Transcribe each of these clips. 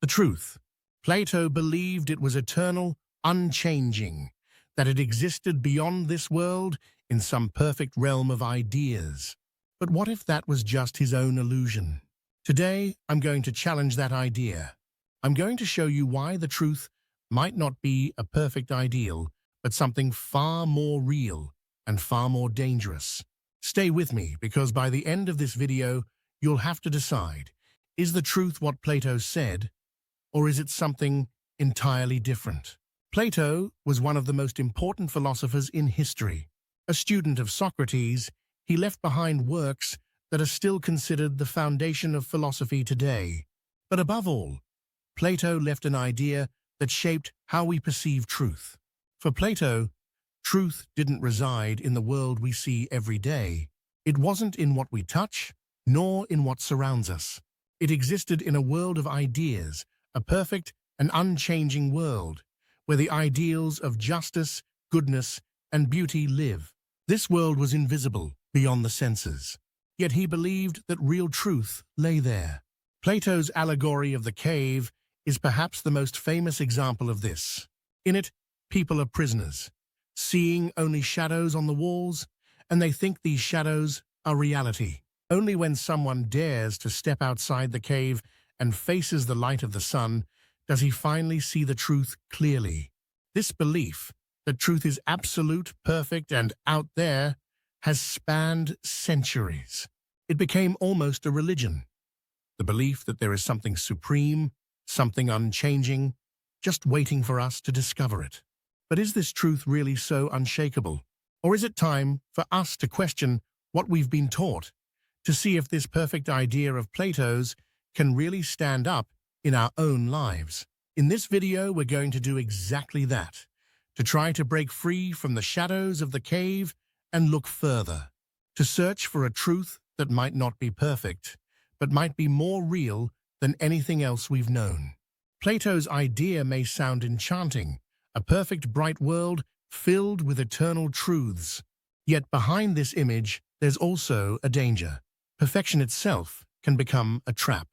The truth. Plato believed it was eternal, unchanging, that it existed beyond this world in some perfect realm of ideas. But what if that was just his own illusion? Today, I'm going to challenge that idea. I'm going to show you why the truth might not be a perfect ideal, but something far more real and far more dangerous. Stay with me, because by the end of this video, you'll have to decide, is the truth what Plato said, or is it something entirely different? Plato was one of the most important philosophers in history. A student of Socrates, he left behind works that are still considered the foundation of philosophy today. But above all, Plato left an idea that shaped how we perceive truth. For Plato, truth didn't reside in the world we see every day. It wasn't in what we touch, nor in what surrounds us. It existed in a world of ideas, a perfect and unchanging world, where the ideals of justice, goodness, and beauty live. This world was invisible, beyond the senses. Yet he believed that real truth lay there. Plato's allegory of the cave is perhaps the most famous example of this. In it, people are prisoners, seeing only shadows on the walls, and they think these shadows are reality. Only when someone dares to step outside the cave and faces the light of the sun does he finally see the truth clearly. This belief that truth is absolute, perfect, and out there has spanned centuries. It became almost a religion. The belief that there is something supreme, something unchanging, just waiting for us to discover it. But is this truth really so unshakable? Or is it time for us to question what we've been taught, to see if this perfect idea of Plato's can really stand up in our own lives? In this video, we're going to do exactly that, to try to break free from the shadows of the cave and look further, to search for a truth that might not be perfect, but might be more real than anything else we've known. Plato's idea may sound enchanting, a perfect, bright world filled with eternal truths. Yet behind this image, there's also a danger. Perfection itself can become a trap.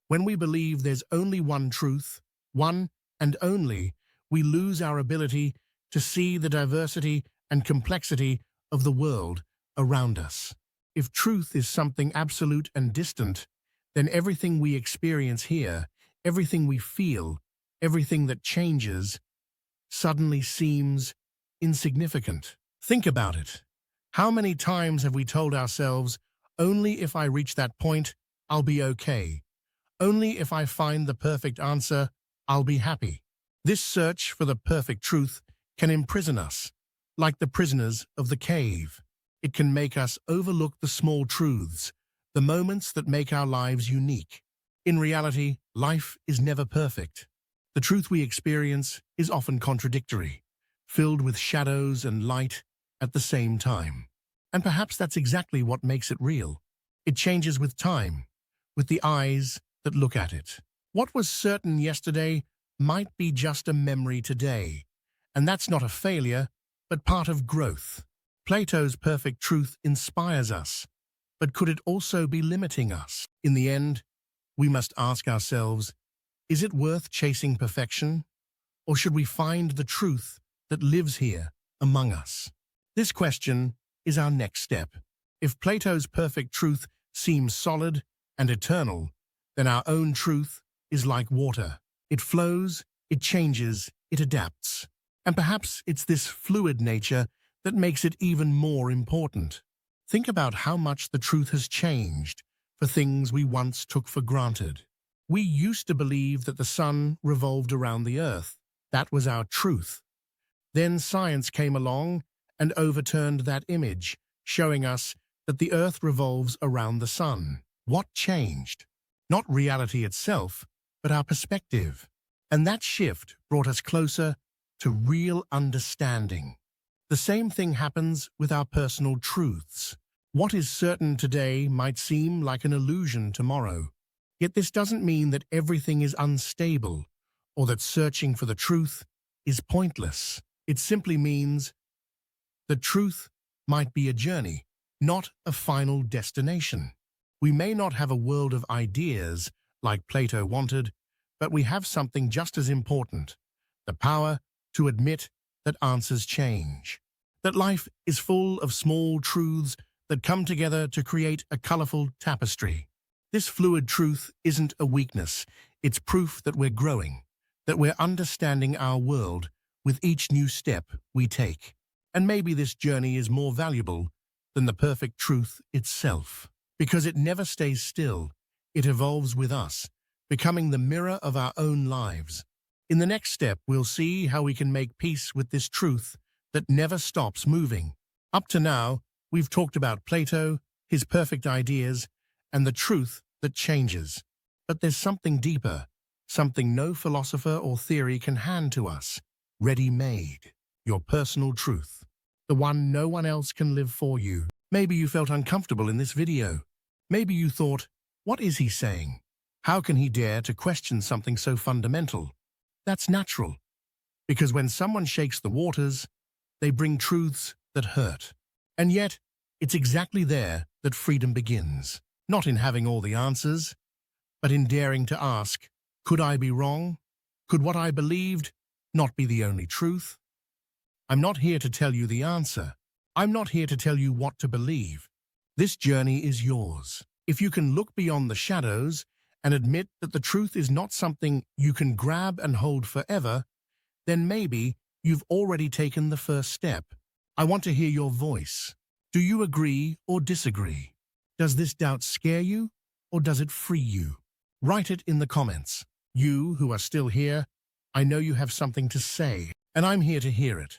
When we believe there's only one truth, one and only, we lose our ability to see the diversity and complexity of the world around us. If truth is something absolute and distant, then everything we experience here, everything we feel, everything that changes, suddenly seems insignificant. Think about it. How many times have we told ourselves, only if I reach that point, I'll be okay. Only if I find the perfect answer, I'll be happy. This search for the perfect truth can imprison us, like the prisoners of the cave. It can make us overlook the small truths, the moments that make our lives unique. In reality, life is never perfect. The truth we experience is often contradictory, filled with shadows and light at the same time. And perhaps that's exactly what makes it real. It changes with time, with the eyes that look at it. What was certain yesterday might be just a memory today, and that's not a failure, but part of growth. Plato's perfect truth inspires us, but could it also be limiting us? In the end, we must ask ourselves, is it worth chasing perfection, or should we find the truth that lives here among us? This question is our next step. If Plato's perfect truth seems solid and eternal, then our own truth is like water. It flows, it changes, it adapts. And perhaps it's this fluid nature that makes it even more important. Think about how much the truth has changed for things we once took for granted. We used to believe that the sun revolved around the earth. That was our truth. Then science came along and overturned that image, showing us that the earth revolves around the sun. What changed? Not reality itself, but our perspective. And that shift brought us closer to real understanding. The same thing happens with our personal truths. What is certain today might seem like an illusion tomorrow. Yet this doesn't mean that everything is unstable or that searching for the truth is pointless. It simply means the truth might be a journey, not a final destination. We may not have a world of ideas like Plato wanted, But we have something just as important, the power to admit that answers change. That life is full of small truths that come together to create a colorful tapestry. This fluid truth isn't a weakness, it's proof that we're growing, that we're understanding our world with each new step we take. And maybe this journey is more valuable than the perfect truth itself, because it never stays still, it evolves with us, becoming the mirror of our own lives. In the next step, we'll see how we can make peace with this truth that never stops moving. Up to now, we've talked about Plato, his perfect ideas, and the truth that changes. But there's something deeper, something no philosopher or theory can hand to us, ready-made, your personal truth, the one no one else can live for you. Maybe you felt uncomfortable in this video. Maybe you thought, what is he saying? How can he dare to question something so fundamental? That's natural, because when someone shakes the waters, they bring truths that hurt. And yet, it's exactly there that freedom begins. Not in having all the answers, but in daring to ask, could I be wrong? Could what I believed not be the only truth? I'm not here to tell you the answer. I'm not here to tell you what to believe. This journey is yours. If you can look beyond the shadows and admit that the truth is not something you can grab and hold forever, then maybe you've already taken the first step. I want to hear your voice. Do you agree or disagree? Does this doubt scare you, or does it free you? Write it in the comments. You who are still here, I know you have something to say, and I'm here to hear it.